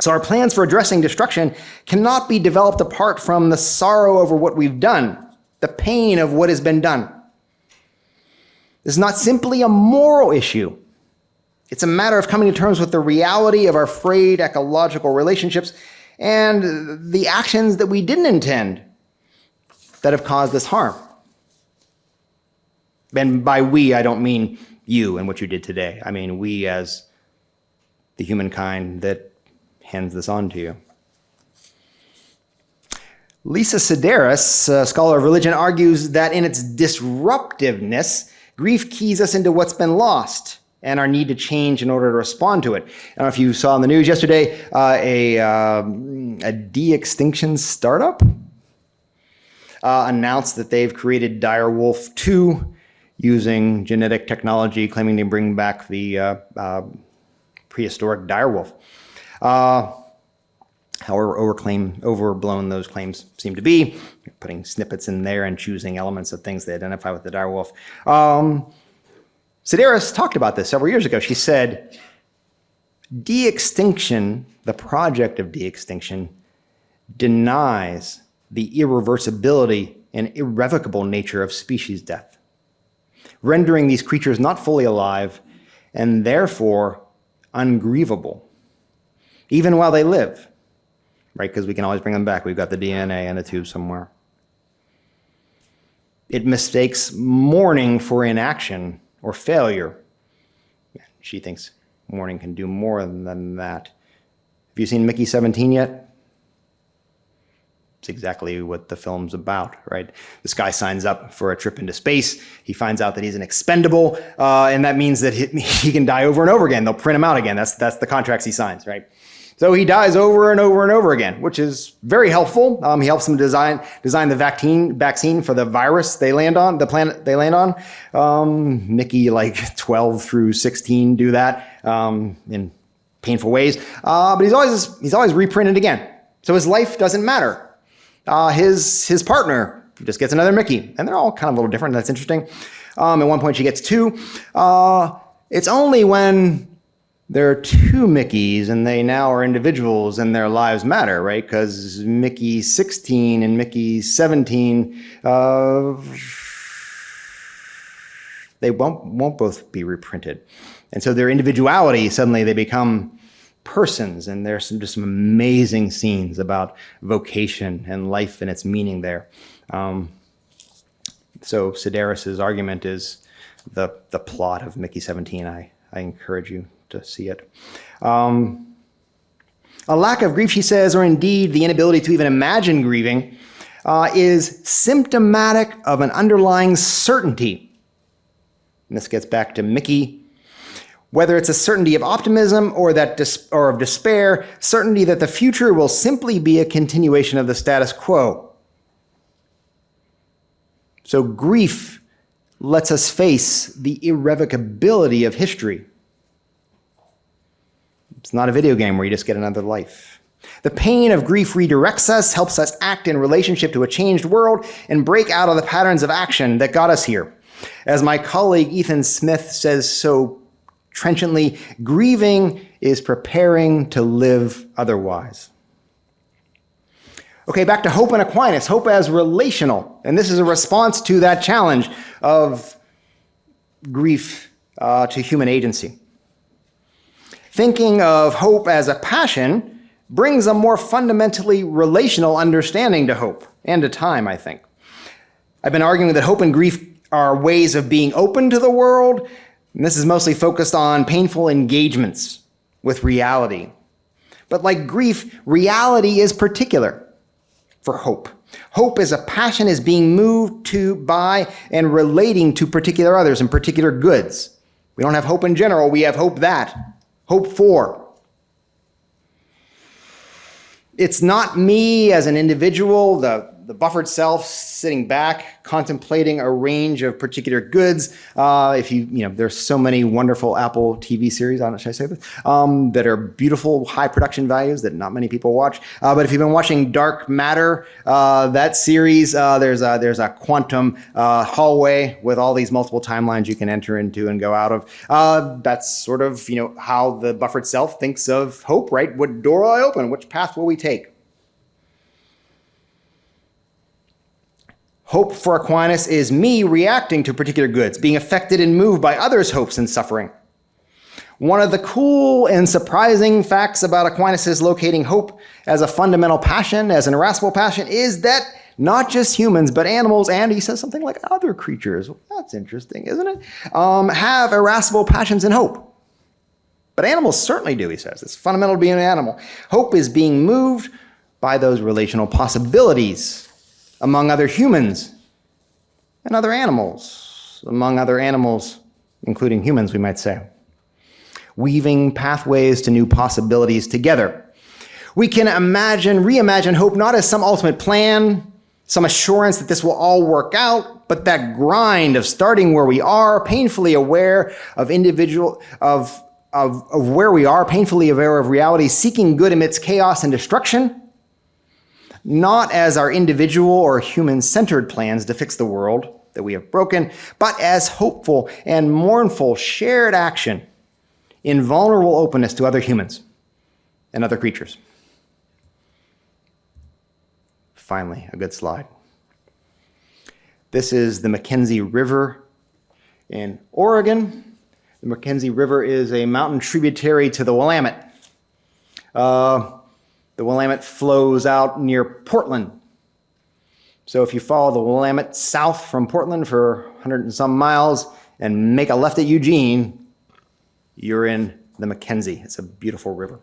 So our plans for addressing destruction cannot be developed apart from the sorrow over what we've done, the pain of what has been done. This is not simply a moral issue. It's a matter of coming to terms with the reality of our frayed ecological relationships and the actions that we didn't intend that have caused this harm. And by we, I don't mean you and what you did today. I mean we as the humankind that hands this on to you. Lisa Sedaris, a scholar of religion, argues that in its disruptiveness, grief keys us into what's been lost and our need to change in order to respond to it. I don't know if you saw in the news yesterday, a de-extinction startup announced that they've created Direwolf 2 using genetic technology, claiming to bring back the prehistoric direwolf. However overblown those claims seem to be, putting snippets in there and choosing elements of things they identify with the direwolf. Sedaris talked about this several years ago. She said, de-extinction, the project of de-extinction, denies the irreversibility and irrevocable nature of species death, rendering these creatures not fully alive and therefore ungrievable, even while they live, right? Because we can always bring them back. We've got the DNA in a tube somewhere. It mistakes mourning for inaction or failure. She thinks mourning can do more than that. Have you seen Mickey 17 yet? It's exactly what the film's about, right? This guy signs up for a trip into space. He finds out that he's an expendable, and that means that he can die over and over again. They'll print him out again. That's the contracts he signs, right? So he dies over and over and over again, which is very helpful. He helps them design the vaccine for the virus they land on, the planet they land on. Mickey, like 12 through 16, do that in painful ways. But he's always reprinted again. So his life doesn't matter. His partner just gets another Mickey, and they're all kind of a little different. That's interesting. At one point, she gets two. It's only when there are two Mickeys and they now are individuals and their lives matter, right? Because Mickey 16 and Mickey 17, they won't both be reprinted, and so their individuality, suddenly they become persons, and there's some amazing scenes about vocation and life and its meaning there. So Sedaris's argument is the plot of Mickey 17. I encourage you to see it. A lack of grief, she says, or indeed the inability to even imagine grieving, is symptomatic of an underlying certainty. And this gets back to Mickey. Whether it's a certainty of optimism or of despair, certainty that the future will simply be a continuation of the status quo. So grief lets us face the irrevocability of history. It's not a video game where you just get another life. The pain of grief redirects us, helps us act in relationship to a changed world, and break out of the patterns of action that got us here. As my colleague Ethan Smith says so trenchantly, grieving is preparing to live otherwise. Okay, back to Hope and Aquinas. Hope as relational. And this is a response to that challenge of grief to human agency. Thinking of hope as a passion brings a more fundamentally relational understanding to hope and to time, I think. I've been arguing that hope and grief are ways of being open to the world, and this is mostly focused on painful engagements with reality. But like grief, reality is particular for hope. Hope as a passion is being moved to by and relating to particular others and particular goods. We don't have hope in general, we have hope that, hope for. It's not me as an individual, the buffered self sitting back, contemplating a range of particular goods. There's so many wonderful Apple TV series, I don't know, should I say this, that are beautiful, high production values that not many people watch. But if you've been watching Dark Matter, that series, there's a quantum hallway with all these multiple timelines you can enter into and go out of. That's sort of, how the buffered self thinks of hope, right? What door will I open? Which path will we take? Hope for Aquinas is me reacting to particular goods, being affected and moved by others' hopes and suffering. One of the cool and surprising facts about Aquinas' locating hope as a fundamental passion, as an irascible passion, is that not just humans, but animals, and he says something like other creatures, that's interesting, isn't it, have irascible passions and hope. But animals certainly do, he says. It's fundamental to being an animal. Hope is being moved by those relational possibilities among other humans and other animals, among other animals, including humans, we might say, weaving pathways to new possibilities together. We can reimagine hope not as some ultimate plan, some assurance that this will all work out, but that grind of starting where we are, painfully aware of where we are, painfully aware of reality, seeking good amidst chaos and destruction, not as our individual or human-centered plans to fix the world that we have broken, but as hopeful and mournful shared action in vulnerable openness to other humans and other creatures. Finally, a good slide. This is the Mackenzie River in Oregon. The Mackenzie River is a mountain tributary to the Willamette. The Willamette flows out near Portland. So if you follow the Willamette south from Portland for 100 and some miles and make a left at Eugene, you're in the Mackenzie. It's a beautiful river.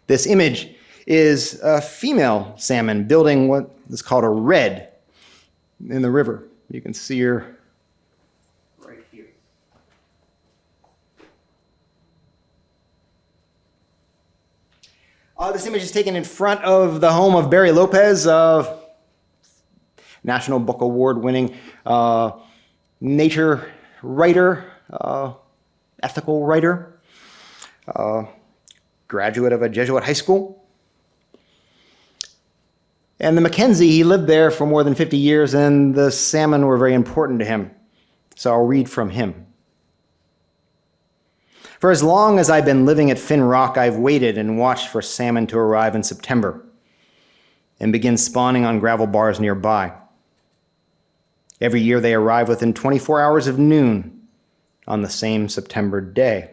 This image is a female salmon building what is called a redd in the river. You can see her right here. This image is taken in front of the home of Barry Lopez, National Book Award-winning nature writer, ethical writer, graduate of a Jesuit high school. And the Mackenzie, he lived there for more than 50 years, and the salmon were very important to him. So I'll read from him. For as long as I've been living at Finn Rock, I've waited and watched for salmon to arrive in September and begin spawning on gravel bars nearby. Every year they arrive within 24 hours of noon on the same September day.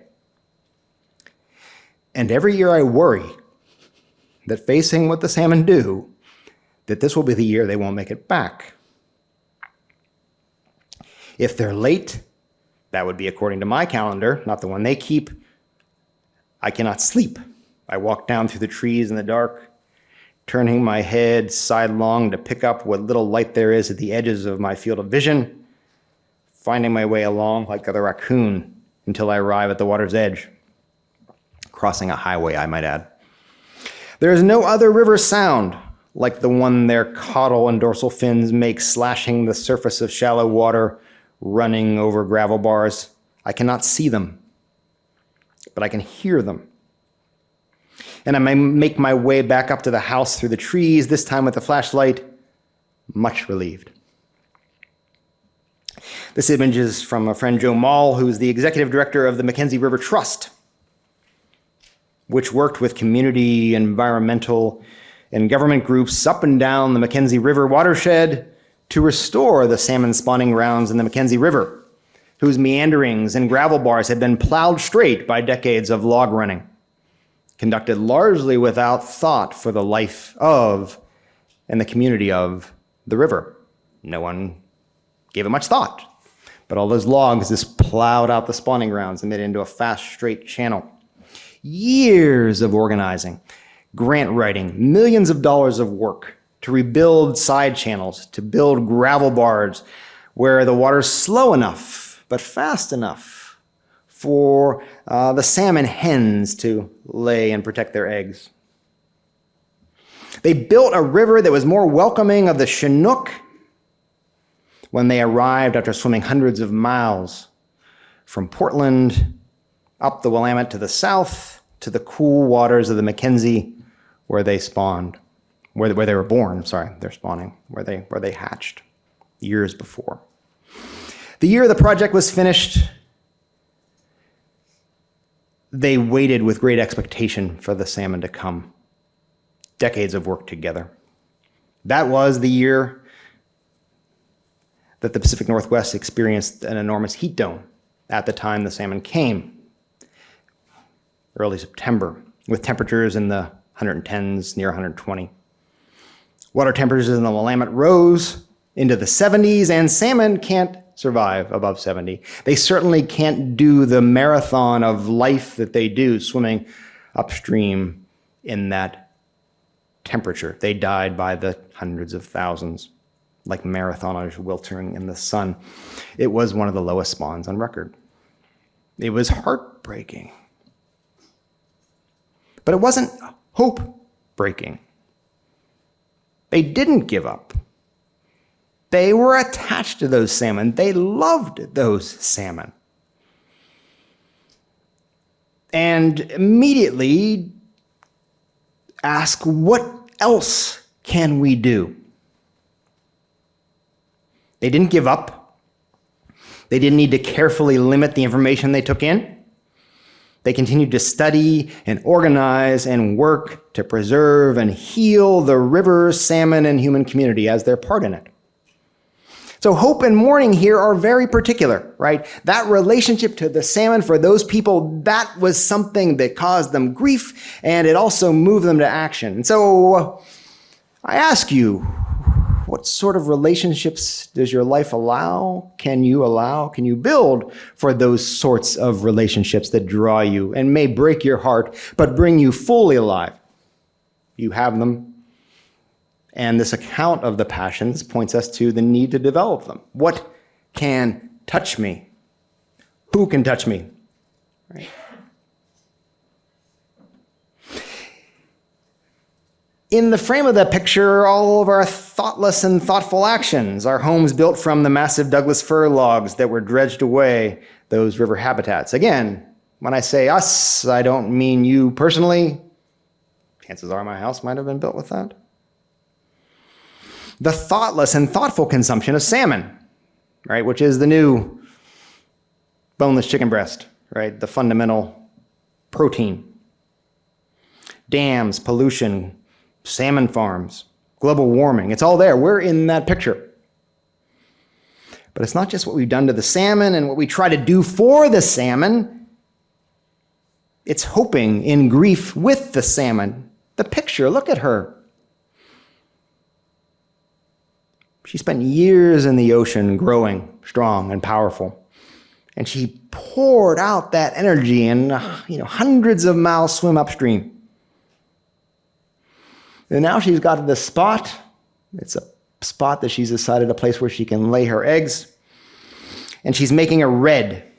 And every year I worry that facing what the salmon do, that this will be the year they won't make it back. If they're late, that would be according to my calendar, not the one they keep. I cannot sleep. I walk down through the trees in the dark, turning my head sidelong to pick up what little light there is at the edges of my field of vision, finding my way along like the raccoon until I arrive at the water's edge, crossing a highway, I might add. There is no other river sound like the one their caudal and dorsal fins make slashing the surface of shallow water, running over gravel bars. I cannot see them, but I can hear them. And I may make my way back up to the house through the trees, this time with a flashlight, much relieved. This image is from a friend, Joe Mall, who's the executive director of the Mackenzie River Trust, which worked with community, environmental, and government groups up and down the Mackenzie River watershed to restore the salmon spawning grounds in the Mackenzie River, whose meanderings and gravel bars had been plowed straight by decades of log running, conducted largely without thought for the life of and the community of the river. No one gave it much thought. But all those logs just plowed out the spawning grounds and made it into a fast, straight channel. Years of organizing, grant writing, millions of dollars of work to rebuild side channels, to build gravel bars where the water's slow enough, but fast enough for the salmon hens to lay and protect their eggs. They built a river that was more welcoming of the Chinook when they arrived after swimming hundreds of miles from Portland up the Willamette to the south to the cool waters of the Mackenzie where they spawned, where they were born, they're spawning, where they hatched years before. The year the project was finished, they waited with great expectation for the salmon to come. Decades of work together. That was the year that the Pacific Northwest experienced an enormous heat dome at the time the salmon came, early September, with temperatures in the 110s, near 120. Water temperatures in the Willamette rose into the 70s, and salmon can't survive above 70. They certainly can't do the marathon of life that they do swimming upstream in that temperature. They died by the hundreds of thousands, like marathoners wilting in the sun. It was one of the lowest spawns on record. It was heartbreaking. But it wasn't hope-breaking. They didn't give up. They were attached to those salmon. They loved those salmon. And immediately ask, what else can we do? They didn't give up. They didn't need to carefully limit the information they took in. They continued to study and organize and work to preserve and heal the river, salmon, and human community as their part in it. So hope and mourning here are very particular, right? That relationship to the salmon for those people, that was something that caused them grief, and it also moved them to action. And so I ask you, what sort of relationships does your life allow? Can you build for those sorts of relationships that draw you and may break your heart, but bring you fully alive? You have them. And this account of the passions points us to the need to develop them. What can touch me? Who can touch me? Right? In the frame of that picture, all of our thoughtless and thoughtful actions, our homes built from the massive Douglas fir logs that were dredged away, those river habitats. Again, when I say us, I don't mean you personally. Chances are my house might have been built with that. The thoughtless and thoughtful consumption of salmon, right, which is the new boneless chicken breast, right, the fundamental protein. Dams, pollution, salmon farms, global warming, it's all there. We're in that picture. But it's not just what we've done to the salmon and what we try to do for the salmon. It's hoping in grief with the salmon. The picture, look at her. She spent years in the ocean growing strong and powerful. And she poured out that energy in hundreds of miles swim upstream. And now she's got to this spot. It's a spot that she's decided a place where she can lay her eggs. And she's making a red.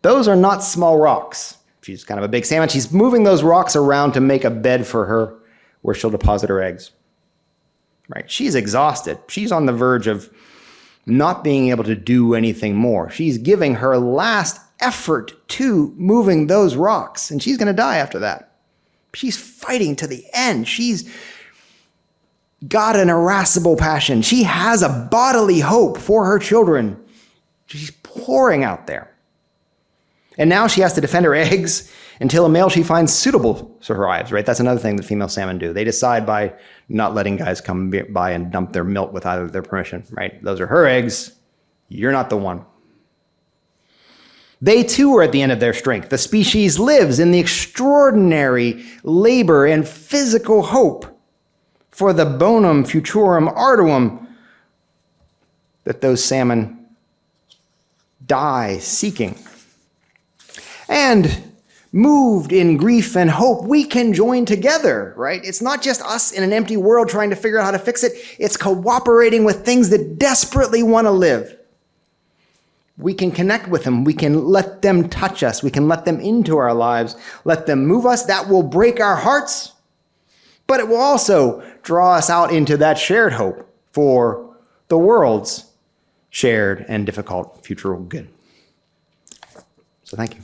Those are not small rocks. She's kind of a big salmon. She's moving those rocks around to make a bed for her where she'll deposit her eggs. Right? She's exhausted. She's on the verge of not being able to do anything more. She's giving her last effort to moving those rocks, and she's going to die after that. She's fighting to the end. She's got an irascible passion. She has a bodily hope for her children. She's pouring out there. And now she has to defend her eggs until a male she finds suitable survives, right? That's another thing that female salmon do. They decide by not letting guys come by and dump their milk without their permission, right? Those are her eggs. You're not the one. They too are at the end of their strength. The species lives in the extraordinary labor and physical hope for the bonum futurum arduum that those salmon die seeking. And moved in grief and hope, we can join together, right? It's not just us in an empty world trying to figure out how to fix it. It's cooperating with things that desperately want to live. We can connect with them. We can let them touch us. We can let them into our lives, let them move us. That will break our hearts, but it will also draw us out into that shared hope for the world's shared and difficult future good. So thank you.